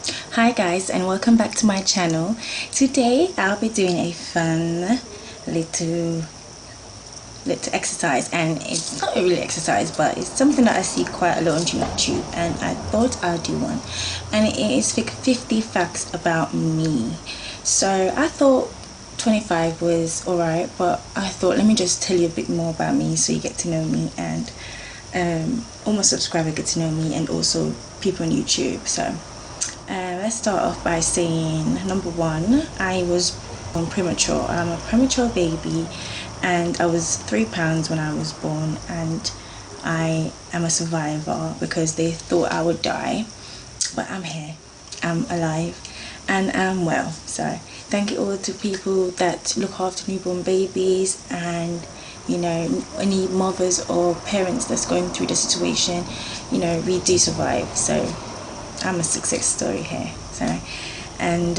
Hi guys, and welcome back to my channel. Today I'll be doing a fun little exercise, and it's not really exercise, but it's something that I see quite a lot on YouTube, and I thought I'll do one. And it is 50 facts about me. So I thought 25 was alright, but I thought let me just tell you a bit more about me so you get to know me, and all my subscribers get to know me, and also people on YouTube. So let's start off by saying, number one, I was born premature. I'm a premature baby, and I was 3 pounds when I was born, and I am a survivor because they thought I would die, but I'm here, I'm alive, and I'm well. So thank you all to people that look after newborn babies, and you know, any mothers or parents that's going through the situation. You know, we do survive. So I'm a success story here. So, and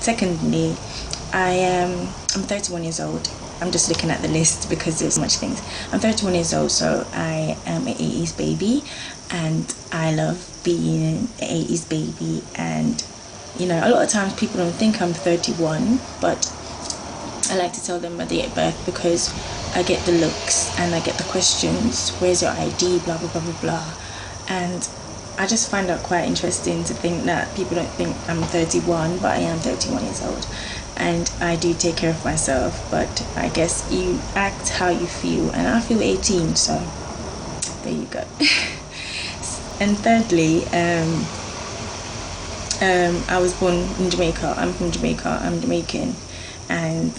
secondly, I'm 31 years old. I'm just looking at the list because there's so much things. I'm 31 years old, so I am an 80s baby, and I love being an 80s baby. And you know, a lot of times people don't think I'm 31, but I like to tell them my date of birth because I get the looks and I get the questions, where's your ID, blah blah blah blah blah, and I just find that quite interesting to think that people don't think I'm 31, but I am 31 years old, and I do take care of myself. But I guess you act how you feel, and I feel 18, so there you go. And thirdly, I was born in Jamaica. I'm from Jamaica. I'm Jamaican, and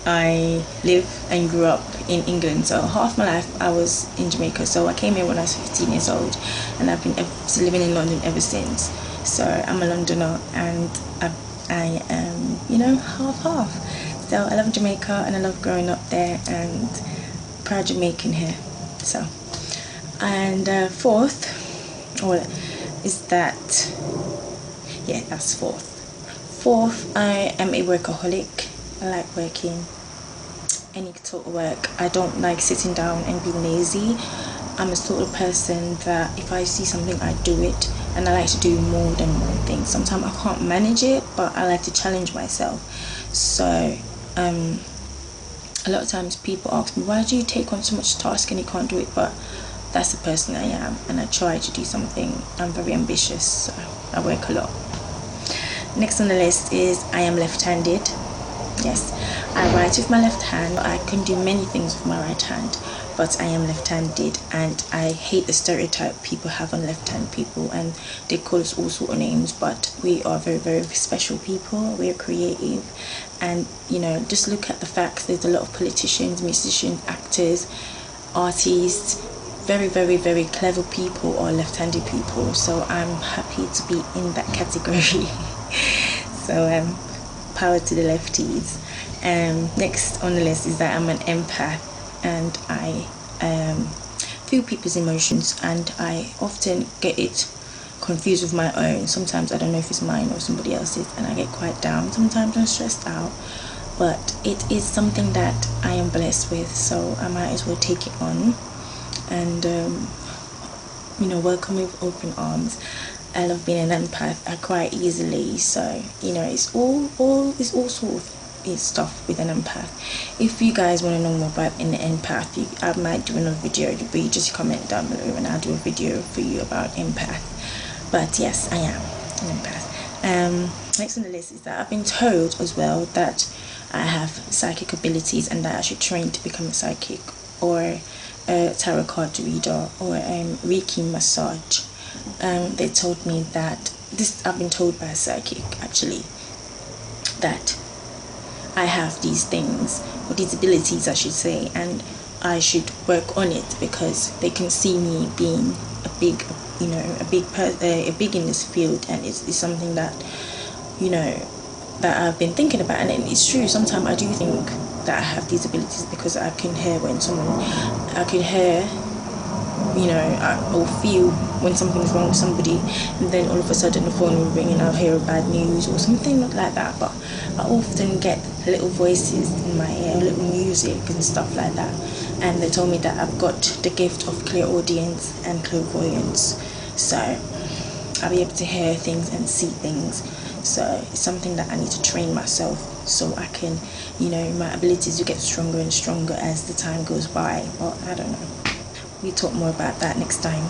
I live and grew up in England, so half my life I was in Jamaica. So I came here when I was 15 years old, and I've been living in London ever since. So I'm a Londoner, and I am, you know, half. So I love Jamaica, and I love growing up there, and proud Jamaican here. So, and fourth, is that, yeah, that's fourth, I am a workaholic. I like working, any sort of work. I don't like sitting down and being lazy. I'm a sort of person that if I see something, I do it, and I like to do more than one thing. Sometimes I can't manage it, but I like to challenge myself. So a lot of times people ask me, why do you take on so much task and you can't do it? But that's the person I am, and I try to do something. I'm very ambitious, so I work a lot. Next on the list is I am left-handed. Yes, I write with my left hand. I can do many things with my right hand, but I am left-handed, and I hate the stereotype people have on left-hand people, and they call us all sort of names, but we are very, very special people. We are creative, and you know, just look at the facts. There's a lot of politicians, musicians, actors, artists, very, very, very clever people are left-handed people. So I'm happy to be in that category. So power to the lefties. Next on the list is that I'm an empath, and I feel people's emotions, and I often get it confused with my own. Sometimes I don't know if it's mine or somebody else's, and I get quite down. Sometimes I'm stressed out, but it is something that I am blessed with, so I might as well take it on, and you know, welcome with open arms. I love being an empath. I cry easily, so you know, it's all sort of stuff with an empath. If you guys want to know more about an empath, I might do another video, but you just comment down below and I'll do a video for you about empath. But yes, I am an empath. Next on the list is that I've been told as well that I have psychic abilities, and that I should train to become a psychic, or a tarot card reader, or Reiki massage. They told me that I've been told by a psychic actually that I have these things, or these abilities I should say, and I should work on it because they can see me being a big, you know, a big in this field, and it's something that, you know, that I've been thinking about. And it's true, sometimes I do think that I have these abilities because I can hear when you know, or feel when something's wrong with somebody, and then all of a sudden the phone will ring and I'll hear bad news or something like that. But I often get little voices in my ear, little music and stuff like that, and they told me that I've got the gift of clairaudience and clairvoyance. So I'll be able to hear things and see things. So it's something that I need to train myself so I can, you know, my abilities will get stronger and stronger as the time goes by. But I don't know, we talk more about that next time.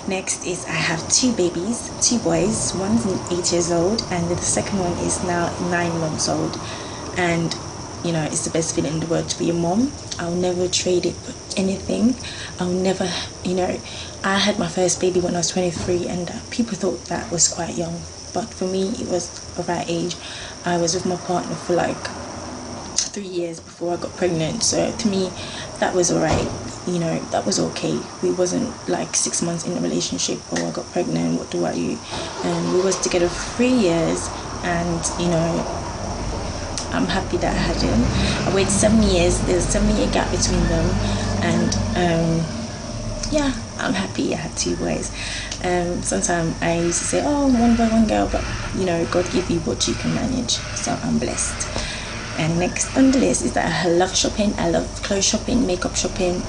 Next is I have 2 babies, 2 boys. One's 8 years old and the second one is now 9 months old. And you know, it's the best feeling in the world to be a mom. I'll never trade it for anything. I'll never, you know, I had my first baby when I was 23 and people thought that was quite young, but for me it was the right age. I was with my partner for like 3 years before I got pregnant, so to me that was alright, you know, that was okay. We wasn't like 6 months in a relationship, oh I got pregnant, what do I do? And we was together for 3 years, and you know, I'm happy that I had him. I waited 7 years, there's a 7-year gap between them, and yeah, I'm happy I had 2 boys. Sometimes I used to say, oh, 1 boy, 1 girl, but you know, God give you what you can manage, so I'm blessed. And next on the list is that I love shopping. I love clothes shopping, makeup shopping.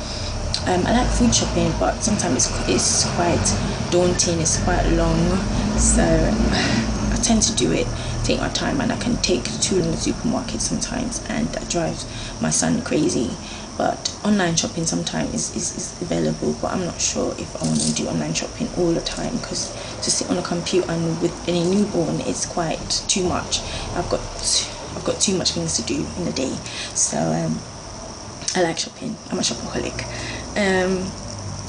I like food shopping, but sometimes it's quite daunting, it's quite long, so I tend to do it, take my time, and I can take 2 in the supermarket sometimes, and that drives my son crazy. But online shopping sometimes is available, but I'm not sure if I want to do online shopping all the time, because to sit on a computer and with any newborn, it's quite too much. I've got too much things to do in a day, so I like shopping. I'm a shopaholic.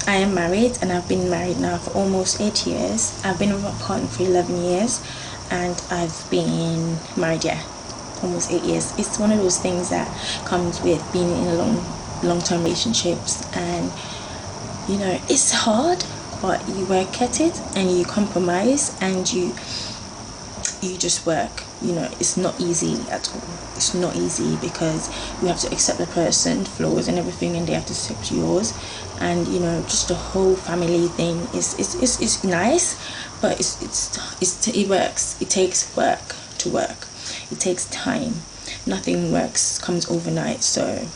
I am married, and I've been married now for almost 8 years. I've been with my partner for 11 years, and I've been married, yeah, almost 8 years. It's one of those things that comes with being in a long-term relationships, and you know, it's hard, but you work at it and you compromise and you just work. You know, it's not easy at all. It's not easy because you have to accept the person, flaws and everything, and they have to accept yours. And you know, just the whole family thing is nice, but it works. It takes work to work. It takes time. Nothing comes overnight. So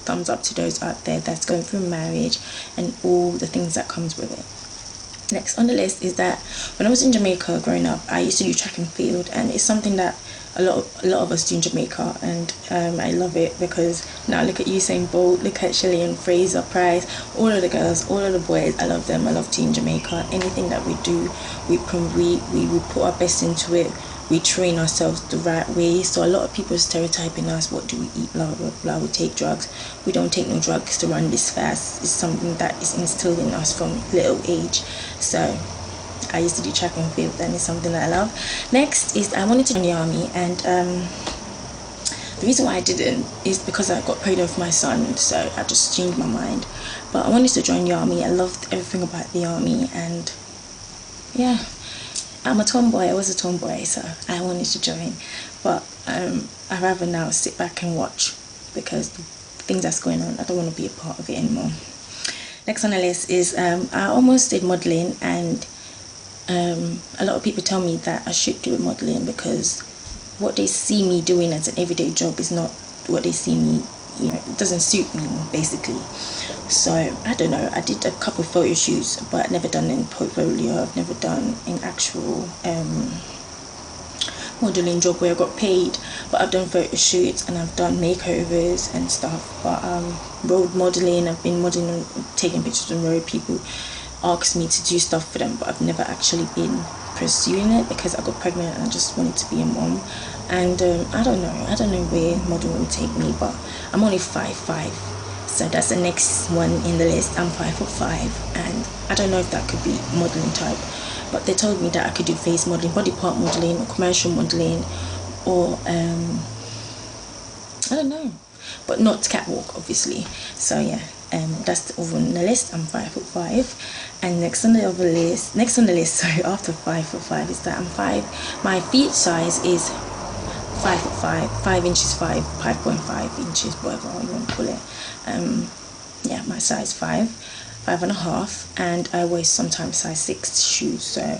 thumbs up to those out there that's going through marriage and all the things that comes with it. Next on the list is that when I was in Jamaica growing up, I used to do track and field, and it's something that a lot of us do in Jamaica, and I love it because now look at Usain Bolt, look at Shillian, Fraser, Price, all of the girls, all of the boys, I love them. I love Team Jamaica. Anything that we do, we put our best into it. We train ourselves the right way. So a lot of people stereotyping us, what do we eat, blah blah blah, we take drugs. We don't take no drugs to run this fast. It's something that is instilled in us from little age. So I used to do track and field, and it's something that I love. Next is I wanted to join the army, and the reason why I didn't is because I got pregnant with my son, so I just changed my mind. But I wanted to join the army. I loved everything about the army, and yeah, I'm a tomboy. I was a tomboy, so I wanted to join. But I rather now sit back and watch, because the things that's going on, I don't want to be a part of it anymore. Next on the list is I almost did modeling, and a lot of people tell me that I should do modeling because what they see me doing as an everyday job is not what they see me, you know, it doesn't suit me basically. So I don't know, I did a couple photo shoots, but I've never done in portfolio. I've never done an actual modeling job where I got paid, but I've done photo shoots and I've done makeovers and stuff. But road modeling, I've been modeling, taking pictures on road. People ask me to do stuff for them, but I've never actually been pursuing it because I got pregnant and I just wanted to be a mom. And I don't know where modeling will take me, but I'm only 5'5", so that's the next one in the list. I'm 5'5", and I don't know if that could be modeling type, but they told me that I could do face modeling, body part modeling, or commercial modeling, or I don't know, but not catwalk obviously. So yeah, that's over on the list. I'm 5'5", and next on the list, sorry, after 5'5" is that my feet size is 5'5", 5 inches, 5.5 inches, whatever you want to call it. Yeah, my size 5.5, and I wear sometimes size 6 shoes, so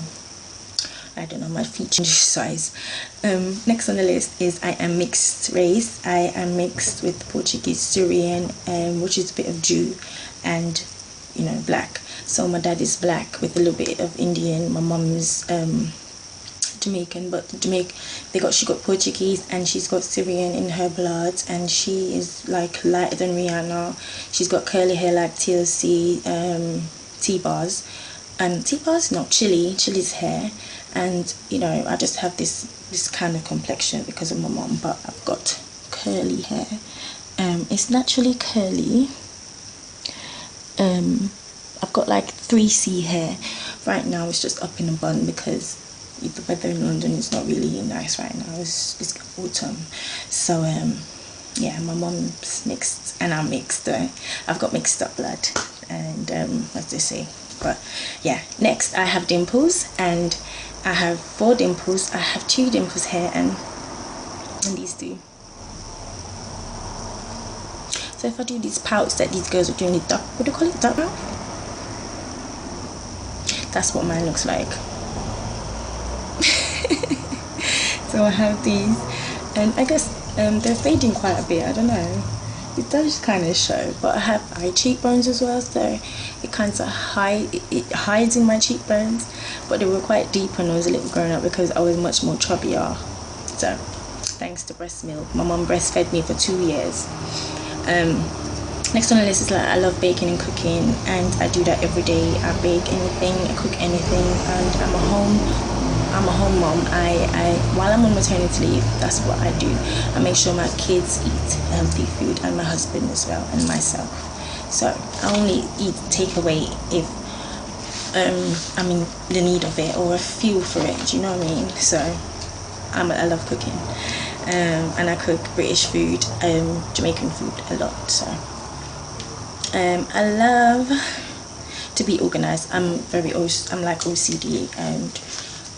I don't know, my feet change size. Next on the list is I am mixed race. I am mixed with Portuguese, Syrian, which is a bit of Jew, and you know, black. So my dad is black with a little bit of Indian. My mum's Jamaican, but she got Portuguese and she's got Syrian in her blood, and she is like lighter than Rihanna. She's got curly hair like TLC, T-Bars, no, Chili's hair. And you know, I just have this kind of complexion because of my mom, but I've got curly hair. It's naturally curly. I've got like 3C hair. Right now it's just up in a bun because the weather in London is not really nice right now. It's autumn. So yeah, my mom's mixed and I'm mixed. I've got mixed up blood, and as they say. But yeah, next I have dimples, and I have 4 dimples. I have 2 dimples here and these 2. So if I do these pouts that these girls are doing, the duck, what do you call it, duck mouth? That's what mine looks like. So I have these, and I guess they're fading quite a bit. I don't know, it does kind of show, but I have eye cheekbones as well, so it kind of it hides in my cheekbones, but they were quite deep when I was a little grown up because I was much more chubbier. So thanks to breast milk, my mum breastfed me for 2 years. Next on the list is like I love baking and cooking, and I do that every day. I bake anything, I cook anything, and I'm a home mom. I while I'm on maternity leave, that's what I do. I make sure my kids eat healthy food, and my husband as well, and myself. So I only eat takeaway if I'm in the need of it or I feel for it. Do you know what I mean? So I love cooking, and I cook British food, Jamaican food a lot. So I love to be organized. I'm like OCD, and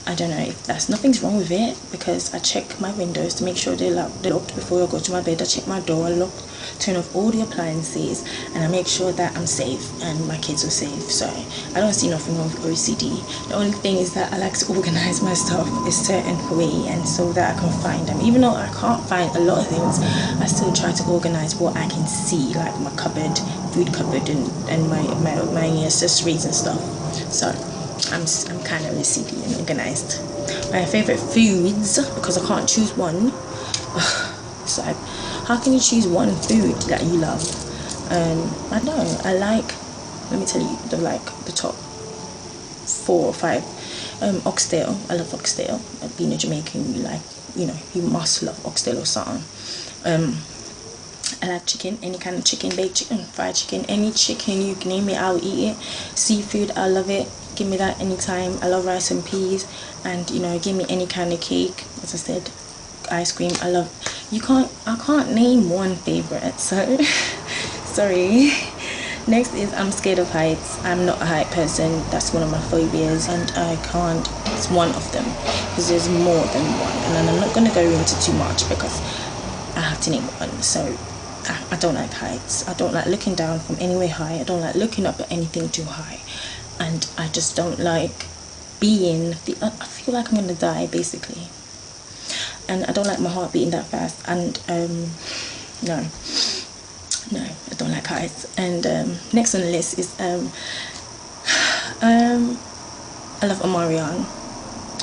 I don't know if nothing's wrong with it, because I check my windows to make sure they're locked before I go to my bed. I check my door, I lock, turn off all the appliances, and I make sure that I'm safe and my kids are safe. So I don't see nothing wrong with OCD. The only thing is that I like to organize my stuff a certain way, and so that I can find them. Even though I can't find a lot of things, I still try to organize what I can see, like my cupboard, food cupboard, and my accessories and stuff. So I'm kind of OCD and organized. My favorite foods, because I can't choose one. So how can you choose one food that you love? I don't know. I like, let me tell you, the top 4 or 5. Oxtail. I love oxtail. Being a Jamaican, you must love oxtail or something. I like chicken, any kind of chicken, baked chicken, fried chicken, any chicken you can name it, I'll eat it. Seafood, I love it. Give me that anytime. I love rice and peas, and give me any kind of cake. As I said, ice cream. I can't name one favorite, so sorry. Next is I'm scared of heights. I'm not a height person. That's one of my phobias, and it's one of them, because there's more than one, and then I'm not going to go into too much because I have to name one. So I don't like heights. I don't like looking down from anywhere high. I don't like looking up at anything too high, and I just don't like I feel like I'm gonna die basically, and I don't like my heart beating that fast, and no, I don't like heights. And next on the list is I love Omarion.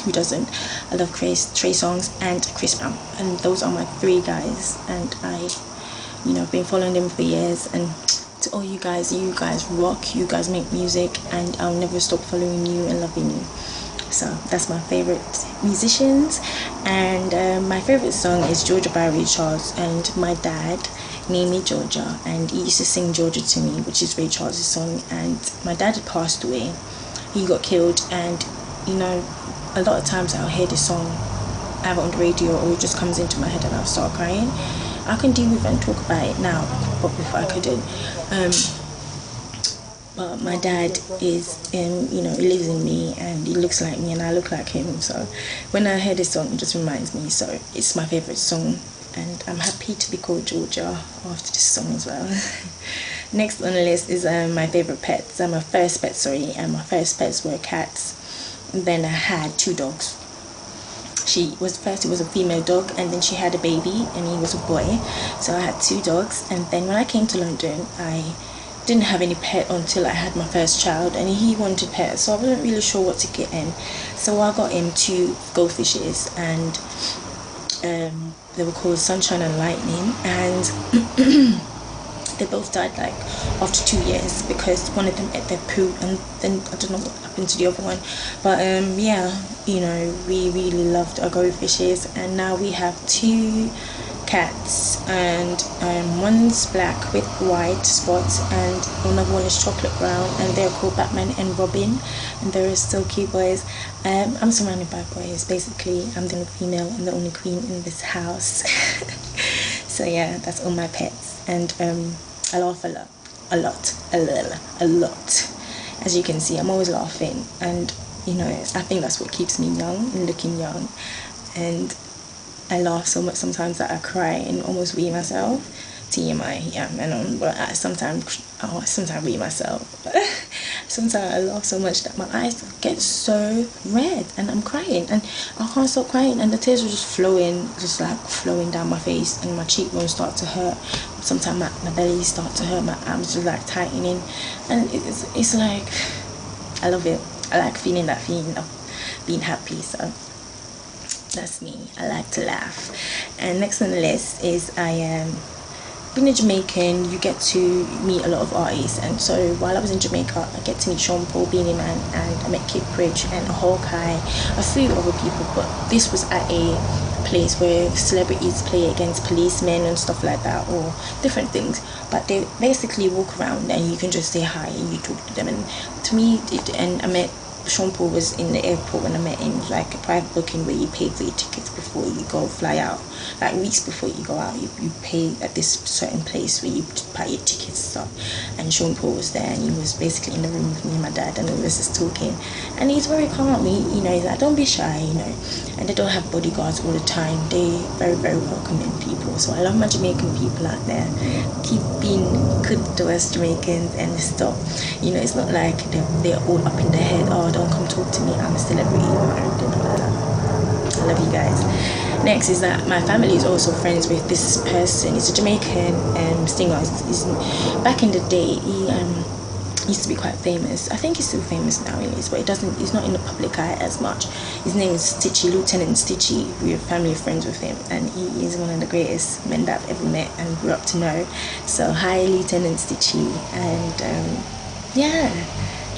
Who doesn't? I love Trey Songz and Chris Brown, and those are my 3 guys, and I've been following them for years. And to all you guys rock, you guys make music, and I'll never stop following you and loving you. So that's my favorite musicians. And my favorite song is Georgia by Ray Charles, and my dad named me Georgia, and he used to sing Georgia to me, which is Ray Charles' song. And my dad had passed away. He got killed, and a lot of times I'll hear this song either on the radio or it just comes into my head and I'll start crying. I can deal with and talk about it now, but before I couldn't. But my dad is, he lives in me, and he looks like me and I look like him. So when I hear this song, it just reminds me. So it's my favorite song, and I'm happy to be called Georgia after this song as well. Next on the list is my favorite pets. My first pets, and my first pets were cats. And then I had 2 dogs. It was a female dog, and then she had a baby, and he was a boy. So I had 2 dogs, and then when I came to London, I didn't have any pet until I had my first child, and he wanted pets, so I wasn't really sure what to get him. So I got him 2 goldfishes, and they were called Sunshine and Lightning, and they both died like after 2 years because one of them ate their poo, and then I don't know what happened to the other one. But yeah, you know, we really loved our goldfishes, and now we have 2 cats, and one's black with white spots, and another one is chocolate brown, and they're called Batman and Robin, and they're still cute boys. I'm surrounded by boys. Basically, I'm the only female and the only queen in this house. So yeah, that's all my pets, and I laugh a lot. As you can see, I'm always laughing, and you know, I think that's what keeps me young and looking young. And I laugh so much sometimes that I cry and almost wee myself. TMI, yeah, but I sometimes wee myself. Sometimes I laugh so much that my eyes get so red, and I'm crying, and I can't stop crying, and the tears are just flowing down my face, and my cheekbones start to hurt. Sometimes my belly starts to hurt, my arms just like tightening, and it's like, I love it. I like feeling that feeling of being happy. So that's me. I like to laugh. And next on the list is being a Jamaican, you get to meet a lot of artists, and so while I was in Jamaica, I get to meet Sean Paul, Beanie Man, and I met Kid Bridge and Hawkeye, a few other people. But this was at a place where celebrities play against policemen and stuff like that, or different things. But they basically walk around and you can just say hi and you talk to them. And to me, and I met Sean Paul was in the airport when I met him. It was like a private booking where you pay for your tickets before you go fly out. Like weeks before you go out, you pay at this certain place where you buy your tickets and stuff. And Sean Paul was there, and he was basically in the room with me and my dad, and we was just talking. And he's very calm. He's like, don't be shy, And they don't have bodyguards all the time. They very, very welcoming people. So I love my Jamaican people out there. Keep being good to us Jamaicans and stop. It's not like they're all up in their head. Oh, don't come talk to me, I'm a celebrity or anything like that. I love you guys. Next is that my family is also friends with this person. He's a Jamaican singer. Back in the day, he used to be quite famous. I think he's still famous now, but he's not in the public eye as much. His name is Stitchy, Lieutenant Stitchy. We're family friends with him, and he is one of the greatest men that I've ever met and grew up to know. So hi, Lieutenant Stitchy. And yeah,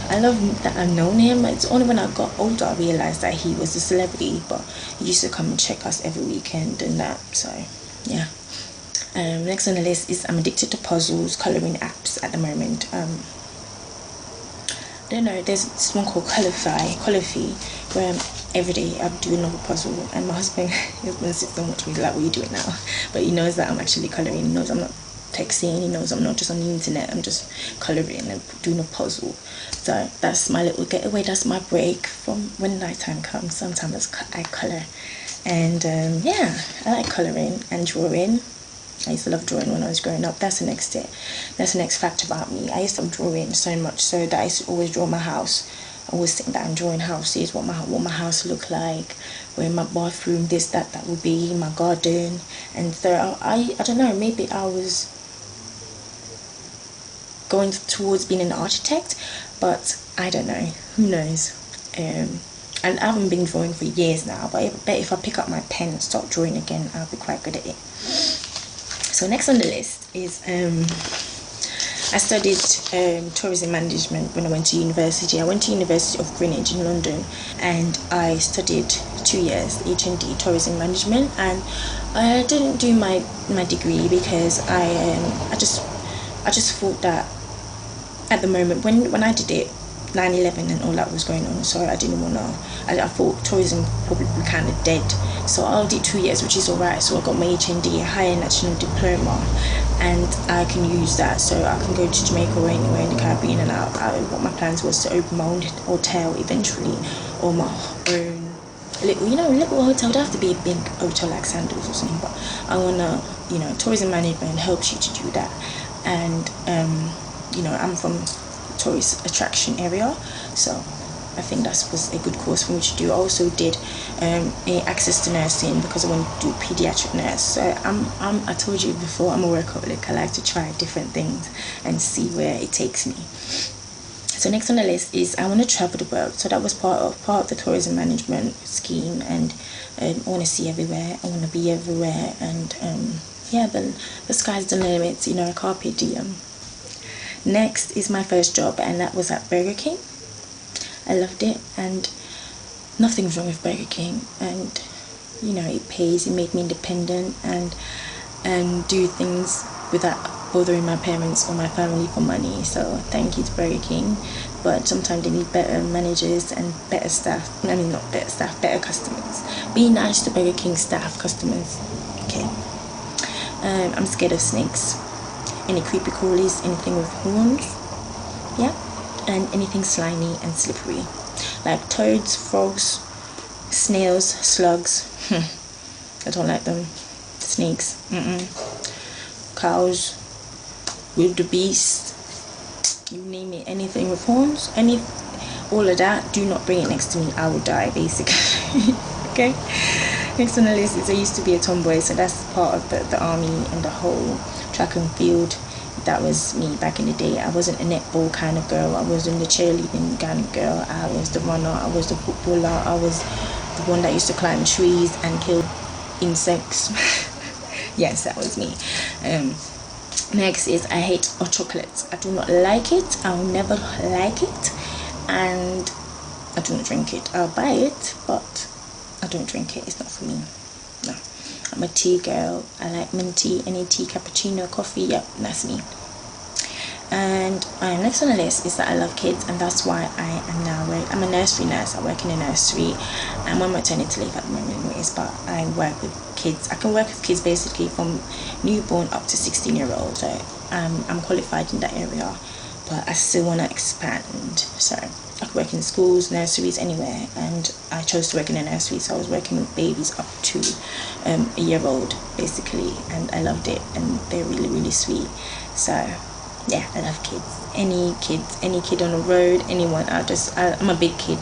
I love that I've known him. It's only when I got older I realised that he was a celebrity, but he used to come and check us every weekend and that. So yeah. Next on the list is I'm addicted to puzzles, colouring apps at the moment. I don't know, there's this one called Colourfy, where every day I'm doing another puzzle, and my husband sits and watches me like, what are you doing now? But he knows that I'm actually colouring. He knows I'm not texting. He knows I'm not just on the internet. I'm just colouring and doing a puzzle. So that's my little getaway. That's my break from when nighttime comes. Sometimes I colour, and yeah, I like colouring and drawing. I used to love drawing when I was growing up. That's the next fact about me. I used to love drawing so much so that I used to always draw my house. I always think that I'm drawing houses, what my house look like, where my bathroom, this, that would be, my garden. And so I don't know, maybe I was going towards being an architect, but I don't know, who knows. And I haven't been drawing for years now, but I bet if I pick up my pen and start drawing again, I'll be quite good at it. So next on the list is I studied tourism management when I went to university. I went to University of Greenwich in London, and I studied 2 years HND tourism management, and I didn't do my degree because I just thought that at the moment when I did it, 9/11 and all that was going on, so I didn't want to. I thought tourism probably kind of dead, so I did 2 years, which is alright. So I got my HND, a higher national diploma, and I can use that, so I can go to Jamaica or anywhere in the Caribbean. And what my plans was to open my own hotel eventually, or my own little hotel. It would have to be a big hotel like Sandals or something, but I wanna, tourism management helps you to do that. And I'm from tourist attraction area, so I think that was a good course for me to do. I also did a access to nursing because I wanted to do pediatric nurse. So I told you before, I'm a workaholic. I like to try different things and see where it takes me. So next on the list is I want to travel the world. So that was part of the tourism management scheme, and I want to see everywhere. I want to be everywhere, and yeah, the sky's the limit. You know, carpe diem. Next is my first job, and that was at Burger King. I loved it, and nothing's wrong with Burger King. And you know, it pays. It made me independent and do things without bothering my parents or my family for money. So thank you to Burger King. But sometimes they need better managers and better staff. I mean, not better staff, better customers. Be nice to Burger King staff, customers. Okay. I'm scared of snakes. Any creepy crawlies, anything with horns. Yeah. And anything slimy and slippery. Like toads, frogs, snails, slugs. I don't like them. Snakes. Cows, wildebeest, you name it, anything with horns, all of that, do not bring it next to me. I will die, basically. Okay. Next on the list is I used to be a tomboy, so that's part of the army and the whole track and field. That was me back in the day. I wasn't a netball kind of girl. I wasn't the cheerleading kind of girl. I was the runner. I was the footballer. I was the one that used to climb trees and kill insects. Yes, that was me. Next is I hate hot chocolate. I do not like it. I'll never like it, and I don't drink it. I'll buy it, but I don't drink it. It's not for me. No. I'm a tea girl. I like mint tea, any tea, cappuccino, coffee. Yep, that's me. And next on the list is that I love kids, and that's why I am now I'm a nursery nurse. I work in a nursery. I'm on maternity leave at the moment anyways, but I work with kids. I can work with kids basically from newborn up to 16-year-old. So I'm qualified in that area, but I still want to expand. So I can work in schools, nurseries, anywhere, and I chose to work in a nursery. So I was working with babies up to a year old basically, and I loved it, and they're really, really sweet. So yeah, I love kids. Any kid on the road, anyone. I'm a big kid,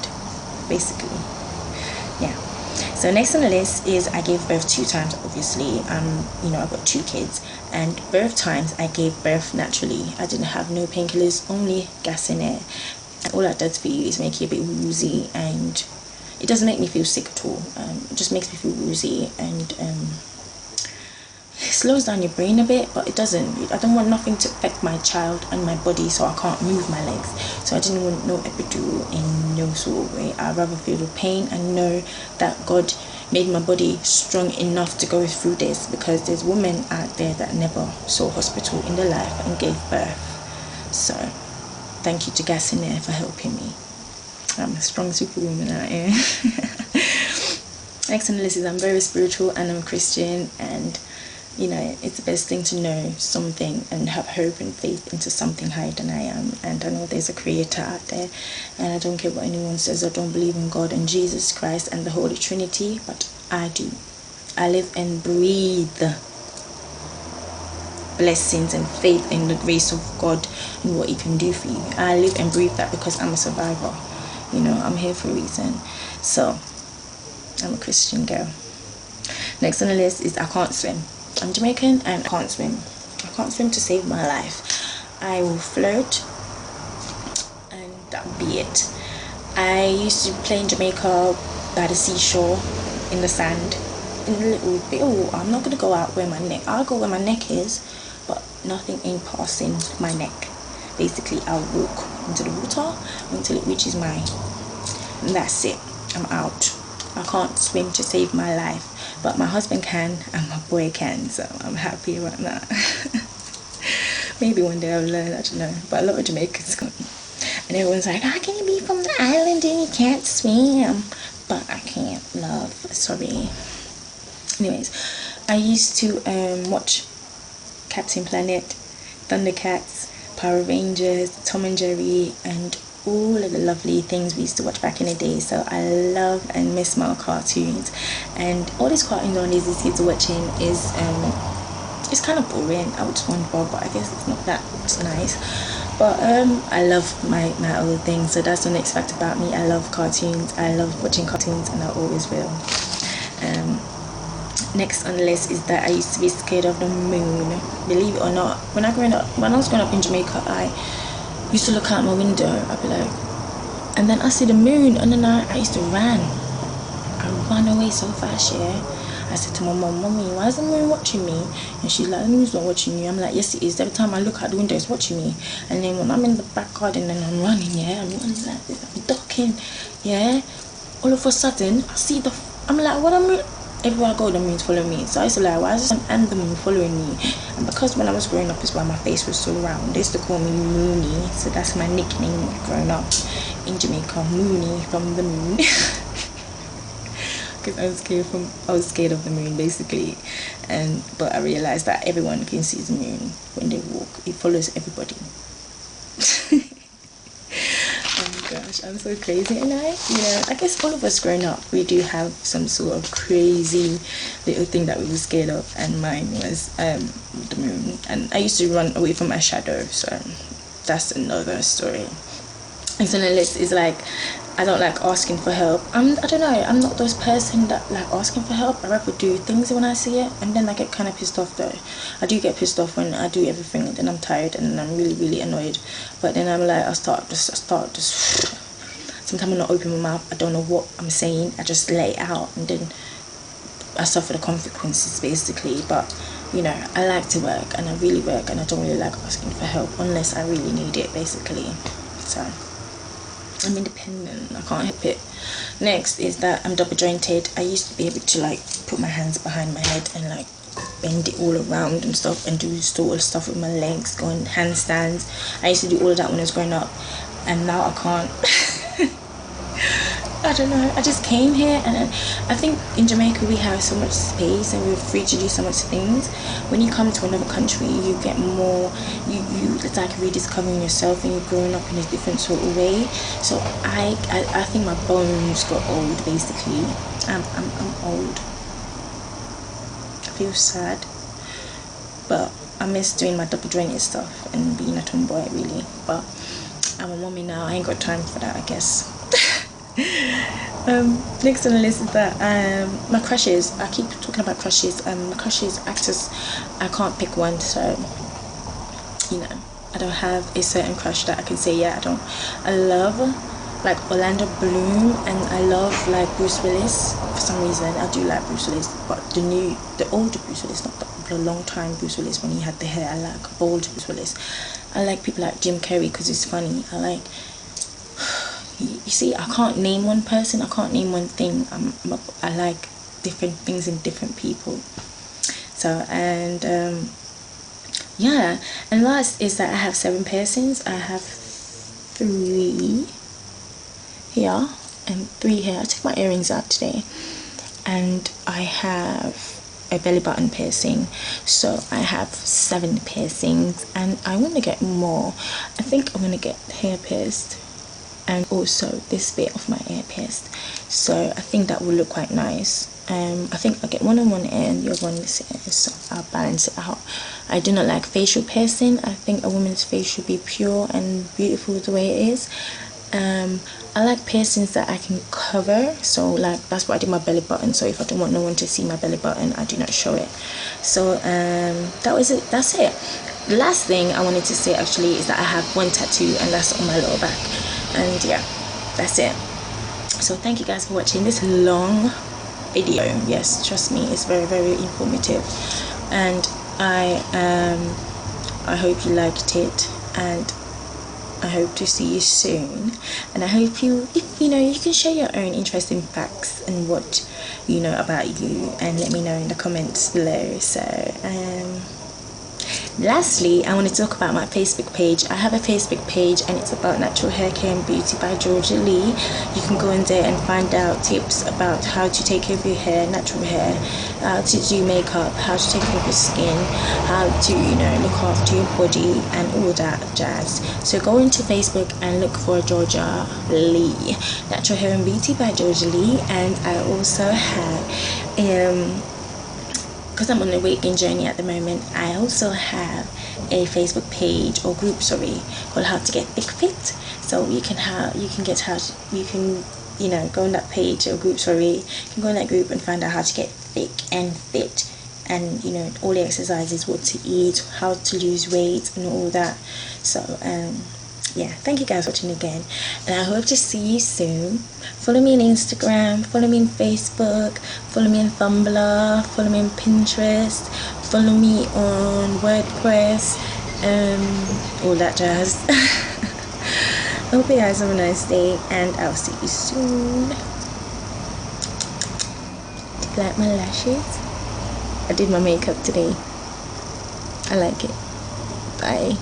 basically. Yeah. So next on the list is I gave birth 2 times, obviously. You know, I've got 2 kids, and both times I gave birth naturally. I didn't have no painkillers, only gas in it. And all that does for you is make you a bit woozy, and it doesn't make me feel sick at all. It just makes me feel woozy, and slows down your brain a bit, but it doesn't. I don't want nothing to affect my child and my body, so I can't move my legs. So I didn't want no epidural in no sort of way. I'd rather feel the pain and know that God made my body strong enough to go through this, because there's women out there that never saw hospital in their life and gave birth. So thank you to Gas in there for helping me. I'm a strong superwoman out here. Next on the list is I'm very spiritual and I'm a Christian, and you know, it's the best thing to know something and have hope and faith into something higher than I am. And I know there's a creator out there, and I don't care what anyone says. I don't believe in God and Jesus Christ and the Holy Trinity, but I do. I live and breathe blessings and faith in the grace of God and what He can do for you. I live and breathe that because I'm a survivor. You know, I'm here for a reason. So I'm a Christian girl. Next on the list is I can't swim. I'm Jamaican and I can't swim. I can't swim to save my life. I will float, and that would be it. I used to play in Jamaica by the seashore, in the sand, in a little bit of water. I'm not going to go out where my neck, I'll go where my neck is, but nothing ain't passing my neck. Basically, I'll walk into the water until it reaches mine, and that's it. I'm out. I can't swim to save my life, but my husband can and my boy can, so I'm happy about that. Maybe one day I'll learn, I don't know, but a lot of Jamaicans can't. And everyone's like, how can you be from the island and you can't swim? But I can't, love, sorry. Anyways, I used to watch Captain Planet, Thundercats, Power Rangers, Tom and Jerry, and all of the lovely things we used to watch back in the day. So I love and miss my cartoons, and all these cartoons on these kids are watching is it's kind of boring. I would just wonder, but I guess it's not that nice. But I love my other things, so that's the next fact about me. I love cartoons. I love watching cartoons, and I always will. Next on the list is that I used to be scared of the moon. Believe it or not, when I was growing up in Jamaica, I used to look out my window. I'd be like, and then I see the moon, and then I used to run. I ran away so fast, yeah. I said to my mom, "Mommy, why is the moon watching me?" And she's like, "The moon's not watching you." I'm like, "Yes, it is. Every time I look out the window, it's watching me." And then when I'm in the back garden and I'm running, yeah, I'm running like this, I'm ducking, yeah. All of a sudden, I see I'm like, what am I? Everywhere I go, the moon's following me. So I used to like, why is the sun and the moon following me? And because when I was growing up, is why my face was so round. They used to call me Moony, so that's my nickname growing up in Jamaica, Moony from the moon. Because I was scared of the moon basically, but I realized that everyone can see the moon when they walk. It follows everybody. Oh my gosh, I'm so crazy. And I guess all of us growing up, we do have some sort of crazy little thing that we were scared of, and mine was the moon. And I used to run away from my shadow, so that's another story. And so the list is like, I don't like asking for help. I don't know, I'm not those person that like asking for help. I rather do things when I see it, and then I get kind of pissed off though. I do get pissed off when I do everything, and then I'm tired and I'm really, really annoyed. But then I'm like, I start just sometimes I'm not open my mouth. I don't know what I'm saying. I just let it out, and then I suffer the consequences basically. But I like to work, and I really work, and I don't really like asking for help unless I really need it basically. So I'm independent, I can't help it. Next is that I'm double jointed. I used to be able to like put my hands behind my head and like bend it all around and stuff, and do sort of stuff with my legs, go on handstands. I used to do all of that when I was growing up, and now I can't. I don't know, I just came here, and I think in Jamaica we have so much space and we're free to do so much things. When you come to another country, you get more, it's like rediscovering yourself, and you're growing up in a different sort of way. So I think my bones got old basically. I'm old. I feel sad, but I miss doing my double jointed stuff and being a tomboy really. But I'm a mommy now, I ain't got time for that, I guess. Next on the list is that my crushes. I keep talking about crushes. My crushes, actors, I can't pick one, so I don't have a certain crush that I can say I love like Orlando Bloom, and I love like Bruce Willis. For some reason I do like Bruce Willis, but the older Bruce Willis, not the long time Bruce Willis when he had the hair. I like old Bruce Willis. I like people like Jim Carrey because he's funny. You see, I can't name one person, I can't name one thing. I like different things in different people. So, and and last is that I have 7 piercings. I have 3 here and 3 here. I took my earrings out today, and I have a belly button piercing, so I have 7 piercings, and I want to get more. I think I'm going to get hair pierced, and also this bit of my ear pierced, so I think that will look quite nice. I think I'll get one on one ear and the other one this ear, so I'll balance it out. I do not like facial piercing. I think a woman's face should be pure and beautiful the way it is. I like piercings that I can cover, so like that's why I did my belly button. So if I don't want no one to see my belly button, I do not show it. So that was it. That's it. The last thing I wanted to say actually is that I have 1 tattoo, and that's on my lower back. And yeah, that's it. So thank you guys for watching this long video. Yes, trust me, it's very, very informative, and I hope you liked it, and I hope to see you soon. And I hope you can share your own interesting facts and what you know about you, and let me know in the comments below. So lastly, I want to talk about my Facebook page. I have a Facebook page, and it's about natural hair care and beauty by Georgia Lee. You can go in there and find out tips about how to take care of your hair, natural hair, how to do makeup, how to take care of your skin, how to look after your body, and all that jazz. So go into Facebook and look for Georgia Lee, natural hair and beauty by Georgia Lee. And I also have because I'm on a weight gain journey at the moment, I also have a Facebook page or group, called How to Get Thick Fit. So you can go on that page or group, you can go in that group and find out how to get thick and fit, and all the exercises, what to eat, how to lose weight, and all that. So yeah, thank you guys for watching again, and I hope to see you soon. Follow me on Instagram, follow me on Facebook, follow me on Tumblr, follow me on Pinterest, follow me on WordPress, all that jazz. I hope you guys have a nice day, and I'll see you soon. Do you like my lashes? I did my makeup today. I like it. Bye.